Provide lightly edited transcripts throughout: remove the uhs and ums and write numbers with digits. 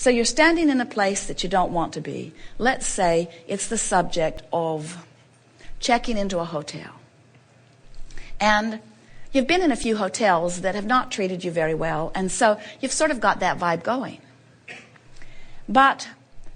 So you're standing in a place that you don't want to be. Let's say it's the subject of checking into a hotel. And you've been in a few hotels that have not treated you very well, and so you've sort of got that vibe going. But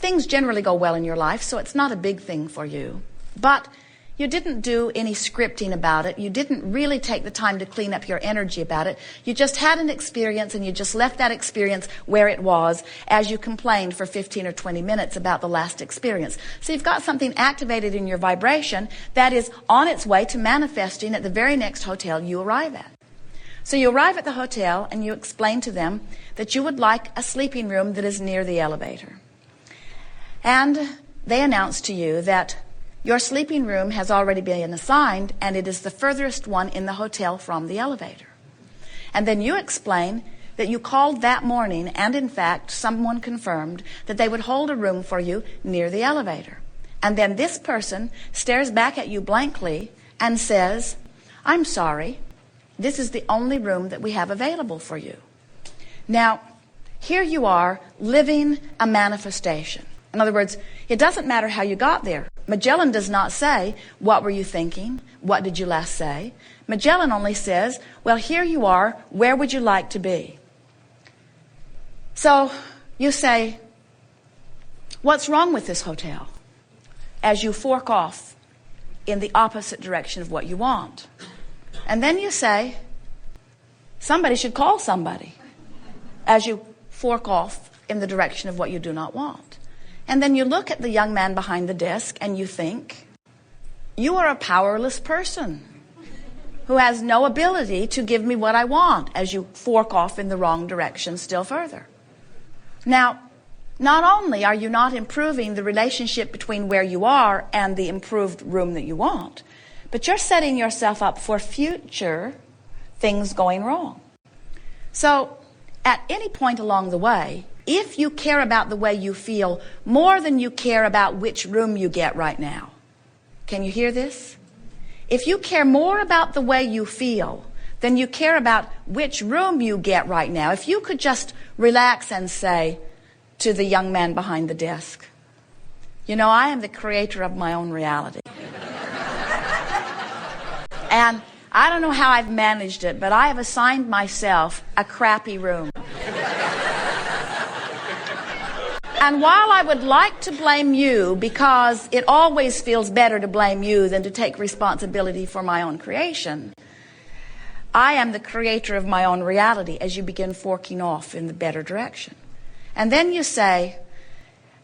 things generally go well in your life, so it's not a big thing for you. But you didn't do any scripting about it. You didn't really take the time to clean up your energy about it. You just had an experience, and you just left that experience where it was as you complained for 15 or 20 minutes about the last experience. So you've got something activated in your vibration that is on its way to manifesting at the very next hotel you arrive at. So you arrive at the hotel, and you explain to them that you would like a sleeping room that is near the elevator. And they announce to you that your sleeping room has already been assigned, and it is the furthest one in the hotel from the elevator. And then you explain that you called that morning, and in fact, someone confirmed that they would hold a room for you near the elevator. And then this person stares back at you blankly and says, "I'm sorry, this is the only room that we have available for you." Now, here you are living a manifestation. In other words, it doesn't matter how you got there. Magellan does not say, "What were you thinking? What did you last say?" Magellan only says, "Well, here you are. Where would you like to be?" So you say, "What's wrong with this hotel?" as you fork off in the opposite direction of what you want. And then you say, "Somebody should call somebody," as you fork off in the direction of what you do not want. And then you look at the young man behind the desk and you think, "You are a powerless person who has no ability to give me what I want," as you fork off in the wrong direction still further. Now, not only are you not improving the relationship between where you are and the improved room that you want, but you're setting yourself up for future things going wrong. So, at any point along the way, if you care about the way you feel more than you care about which room you get right now, can you hear this? If you care more about the way you feel than you care about which room you get right now, if you could just relax and say to the young man behind the desk, "You know, I am the creator of my own reality. And I don't know how I've managed it, but I have assigned myself a crappy room. And while I would like to blame you, because it always feels better to blame you than to take responsibility for my own creation, I am the creator of my own reality," as you begin forking off in the better direction. And then you say,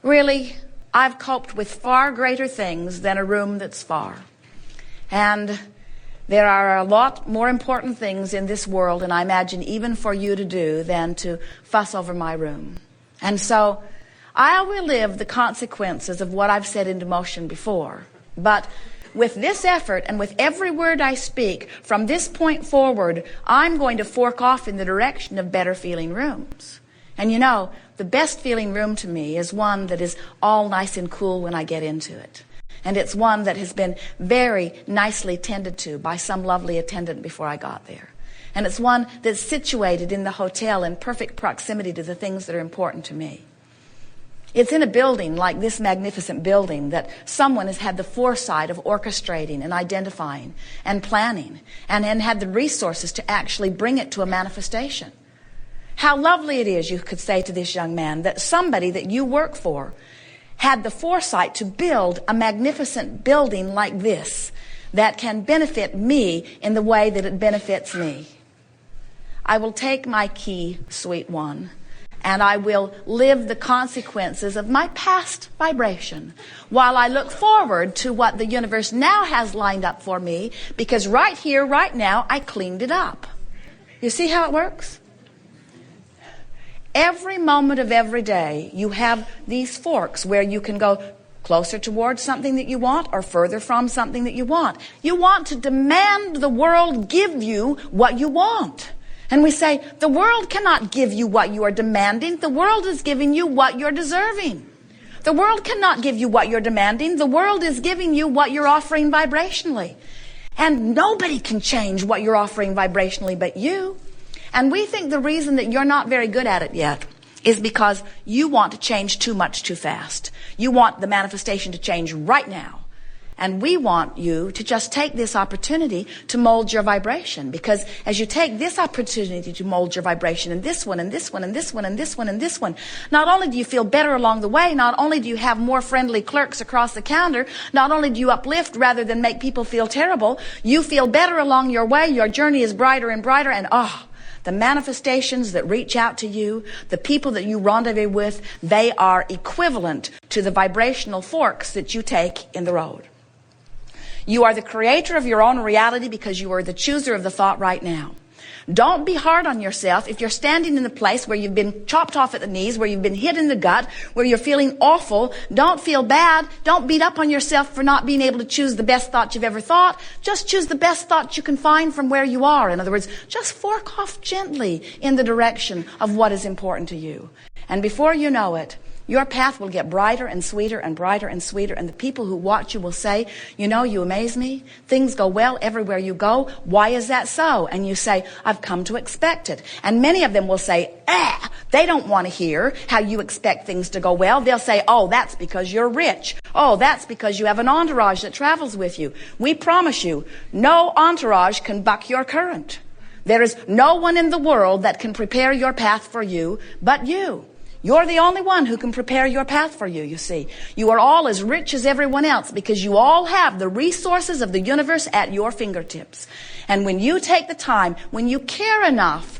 "Really, I've coped with far greater things than a room that's far. And there are a lot more important things in this world, and I imagine even for you to do, than to fuss over my room. And so I'll relive the consequences of what I've set into motion before. But with this effort and with every word I speak, from this point forward, I'm going to fork off in the direction of better feeling rooms. And you know, the best feeling room to me is one that is all nice and cool when I get into it. And it's one that has been very nicely tended to by some lovely attendant before I got there. And it's one that's situated in the hotel in perfect proximity to the things that are important to me. It's in a building like this magnificent building that someone has had the foresight of orchestrating and identifying and planning and had the resources to actually bring it to a manifestation. How lovely it is, you could say to this young man, that somebody that you work for had the foresight to build a magnificent building like this that can benefit me in the way that it benefits me. I will take my key, sweet one, and I will live the consequences of my past vibration while I look forward to what the universe now has lined up for me, because right here, right now, I cleaned it up. You see how it works? Every moment of every day, you have these forks where you can go closer towards something that you want or further from something that you want. You want to demand the world give you what you want. And we say, the world cannot give you what you are demanding. The world is giving you what you're deserving. The world cannot give you what you're demanding. The world is giving you what you're offering vibrationally. And nobody can change what you're offering vibrationally but you. And we think the reason that you're not very good at it yet is because you want to change too much too fast. You want the manifestation to change right now. And we want you to just take this opportunity to mold your vibration. Because as you take this opportunity to mold your vibration, and this one, and this one, and this one, and this one, and this one, not only do you feel better along the way, not only do you have more friendly clerks across the counter, not only do you uplift rather than make people feel terrible, you feel better along your way, your journey is brighter and brighter, and the manifestations that reach out to you, the people that you rendezvous with, they are equivalent to the vibrational forks that you take in the road. You are the creator of your own reality because you are the chooser of the thought right now. Don't be hard on yourself if you're standing in a place where you've been chopped off at the knees, where you've been hit in the gut, where you're feeling awful. Don't feel bad. Don't beat up on yourself for not being able to choose the best thought you've ever thought. Just choose the best thought you can find from where you are. In other words, just fork off gently in the direction of what is important to you. And before you know it, your path will get brighter and sweeter and brighter and sweeter, and the people who watch you will say, you know, you amaze me. Things go well everywhere you go. Why is that so? And you say, I've come to expect it. And many of them will say, they don't want to hear how you expect things to go well. They'll say, oh, that's because you're rich. Oh, that's because you have an entourage that travels with you. We promise you, no entourage can buck your current. There is no one in the world that can prepare your path for you but you. You're the only one who can prepare your path for you, you see. You are all as rich as everyone else because you all have the resources of the universe at your fingertips. And when you take the time, when you care enough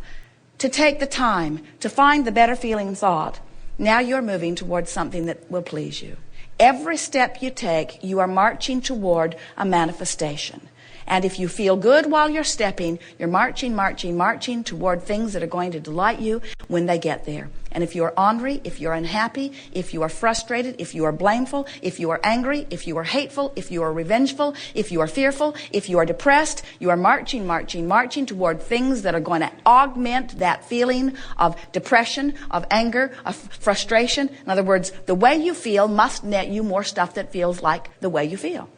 to take the time to find the better feeling thought, now you're moving towards something that will please you. Every step you take, you are marching toward a manifestation. And if you feel good while you're stepping, you're marching, marching, marching toward things that are going to delight you when they get there. And if you're ornery, if you're unhappy, if you are frustrated, if you are blameful, if you are angry, if you are hateful, if you are revengeful, if you are fearful, if you are depressed, you are marching, marching, marching toward things that are going to augment that feeling of depression, of anger, of frustration. In other words, the way you feel must net you more stuff that feels like the way you feel.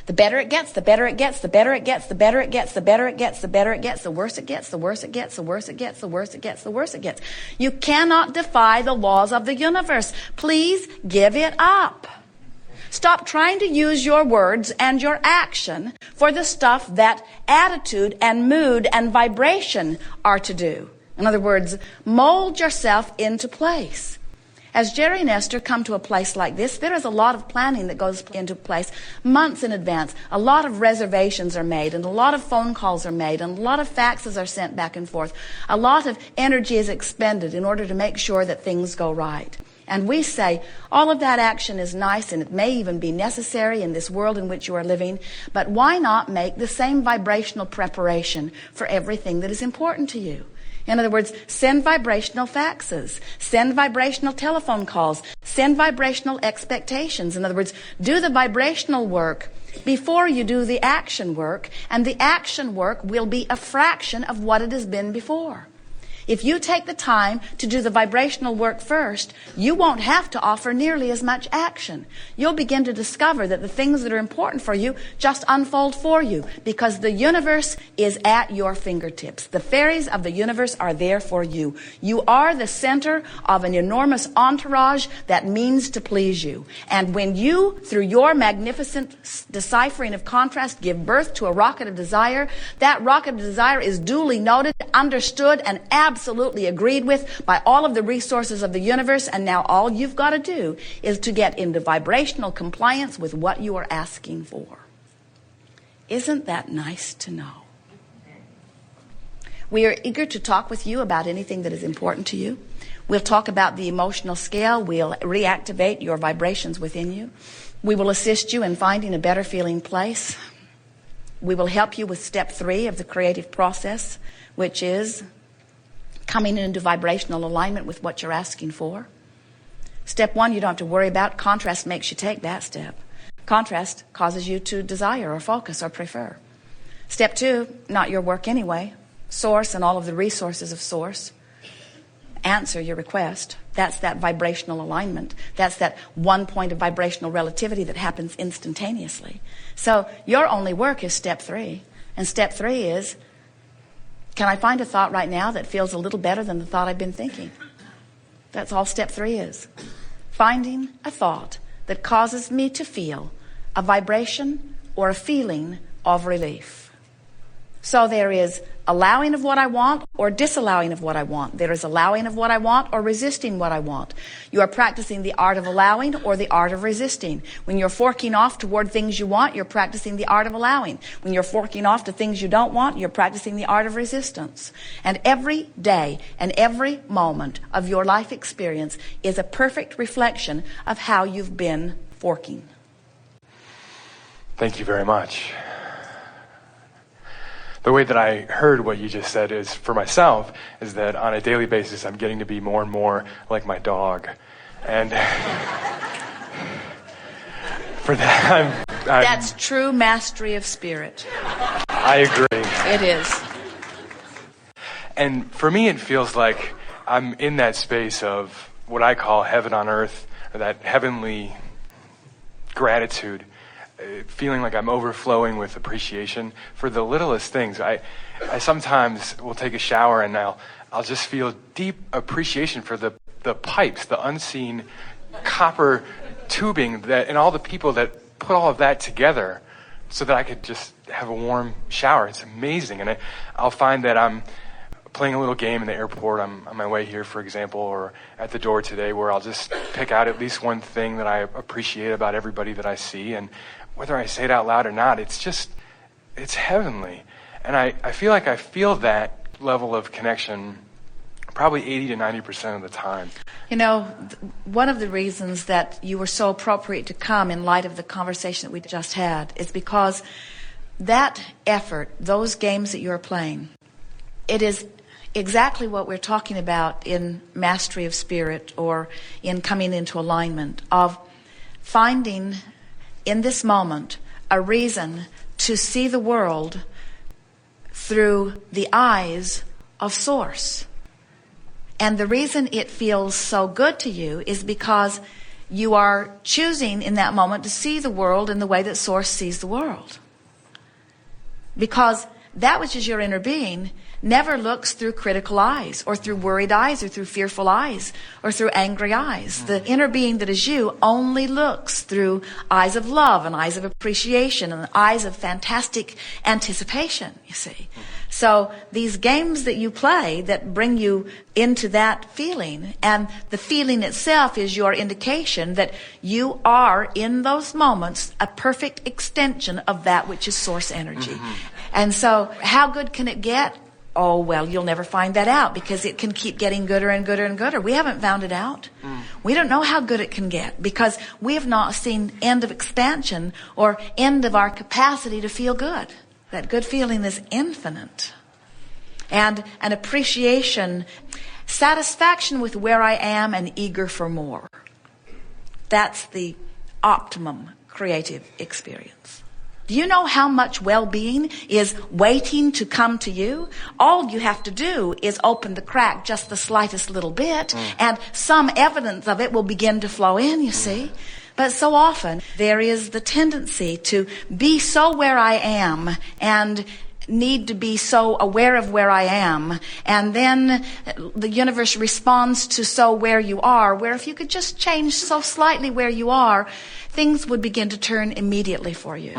The better it gets, the better it gets, the better it gets, the better it gets, the better it gets, the better it gets, the worse it gets, the worse it gets, the worse it gets, the worse it gets, the worse it gets. You cannot defy the laws of the universe. Please give it up. Stop trying to use your words and your action for the stuff that attitude and mood and vibration are to do. In other words, mold yourself into place. As Jerry and Esther come to a place like this, there is a lot of planning that goes into place months in advance. A lot of reservations are made, and a lot of phone calls are made, and a lot of faxes are sent back and forth. A lot of energy is expended in order to make sure that things go right. And we say, all of that action is nice, and it may even be necessary in this world in which you are living, but why not make the same vibrational preparation for everything that is important to you? In other words, send vibrational faxes, send vibrational telephone calls, send vibrational expectations. In other words, do the vibrational work before you do the action work, and the action work will be a fraction of what it has been before. If you take the time to do the vibrational work first, you won't have to offer nearly as much action. You'll begin to discover that the things that are important for you just unfold for you because the universe is at your fingertips. The fairies of the universe are there for you. You are the center of an enormous entourage that means to please you. And when you, through your magnificent deciphering of contrast, give birth to a rocket of desire, that rocket of desire is duly noted, understood, and absolutely agreed with by all of the resources of the universe, and now all you've got to do is to get into vibrational compliance with what you are asking for. Isn't that nice to know? We are eager to talk with you about anything that is important to you. We'll talk about the emotional scale. We'll reactivate your vibrations within you. We will assist you in finding a better feeling place. We will help you with step 3 of the creative process, which is coming into vibrational alignment with what you're asking for. Step 1, you don't have to worry about. Contrast makes you take that step. Contrast causes you to desire or focus or prefer. Step 2, not your work anyway. Source and all of the resources of Source answer your request. That's that vibrational alignment. That's that one point of vibrational relativity that happens instantaneously. So your only work is step 3. And step 3 is, can I find a thought right now that feels a little better than the thought I've been thinking? That's all step 3 is. Finding a thought that causes me to feel a vibration or a feeling of relief. So there is allowing of what I want or disallowing of what I want. There is allowing of what I want or resisting what I want. You are practicing the art of allowing or the art of resisting. When you're forking off toward things you want, you're practicing the art of allowing. When you're forking off to things you don't want, you're practicing the art of resistance. And every day and every moment of your life experience is a perfect reflection of how you've been forking. Thank you very much. The way that I heard what you just said is, for myself, is that on a daily basis I'm getting to be more and more like my dog. And for that, That's true mastery of spirit. I agree. It is. And for me, it feels like I'm in that space of what I call heaven on earth, or that heavenly gratitude, feeling like I'm overflowing with appreciation for the littlest things. I sometimes will take a shower and I'll just feel deep appreciation for the pipes, the unseen copper tubing that, and all the people that put all of that together so that I could just have a warm shower. It's amazing. And I'll find that I'm playing a little game in the airport. I'm on my way here, for example, or at the door today, where I'll just pick out at least one thing that I appreciate about everybody that I see. And whether I say it out loud or not, it's heavenly. And I feel like I feel that level of connection probably 80 to 90% of the time. You know, one of the reasons that you were so appropriate to come in light of the conversation that we just had is because that effort, those games that you're playing, it is exactly what we're talking about in mastery of spirit or in coming into alignment, of finding in this moment a reason to see the world through the eyes of Source. And the reason it feels so good to you is because you are choosing in that moment to see the world in the way that Source sees the world. Because that which is your inner being never looks through critical eyes or through worried eyes or through fearful eyes or through angry eyes. The inner being that is you only looks through eyes of love and eyes of appreciation and eyes of fantastic anticipation, you see. So these games that you play that bring you into that feeling, and the feeling itself is your indication that you are in those moments a perfect extension of that which is Source energy. And so how good can it get? Oh, well, you'll never find that out because it can keep getting gooder and gooder and gooder. We haven't found it out. We don't know how good it can get because we have not seen end of expansion or end of our capacity to feel good. That good feeling is infinite. And an appreciation, satisfaction with where I am and eager for more. That's the optimum creative experience. Do you know how much well-being is waiting to come to you? All you have to do is open the crack just the slightest little bit, and some evidence of it will begin to flow in, you see. But so often there is the tendency to be so where I am and need to be so aware of where I am, and then the universe responds to so where you are, where if you could just change so slightly where you are, things would begin to turn immediately for you.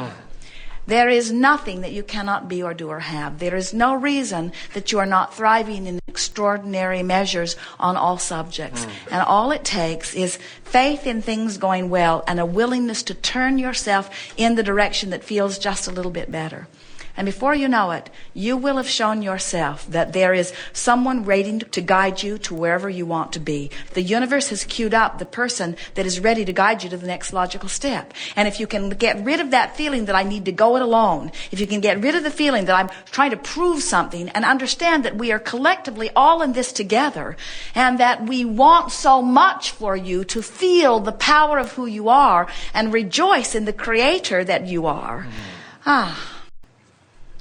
There is nothing that you cannot be or do or have. There is no reason that you are not thriving in extraordinary measures on all subjects. And all it takes is faith in things going well and a willingness to turn yourself in the direction that feels just a little bit better. And before you know it, you will have shown yourself that there is someone waiting to guide you to wherever you want to be. The universe has queued up the person that is ready to guide you to the next logical step. And if you can get rid of that feeling that I need to go it alone, if you can get rid of the feeling that I'm trying to prove something and understand that we are collectively all in this together and that we want so much for you to feel the power of who you are and rejoice in the creator that you are.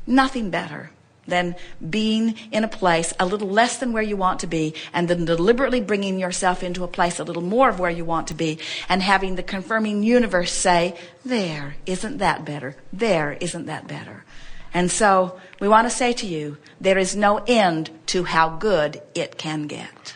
Nothing better than being in a place a little less than where you want to be and then deliberately bringing yourself into a place a little more of where you want to be and having the confirming universe say, there, isn't that better? There, isn't that better? And so we want to say to you, there is no end to how good it can get.